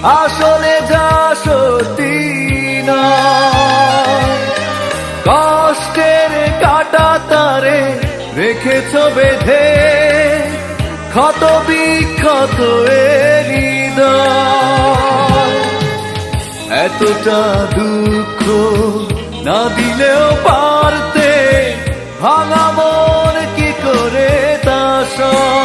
আসলে যা সত্যি নয়। কষ্টের কাটা তারে রেখেছ বেঁধে, ক্ষত বিক্ষত এ হৃদয়। এতটা দুঃখ না দিলেও পারতে, ভাঙা মন কি করে তা সয়।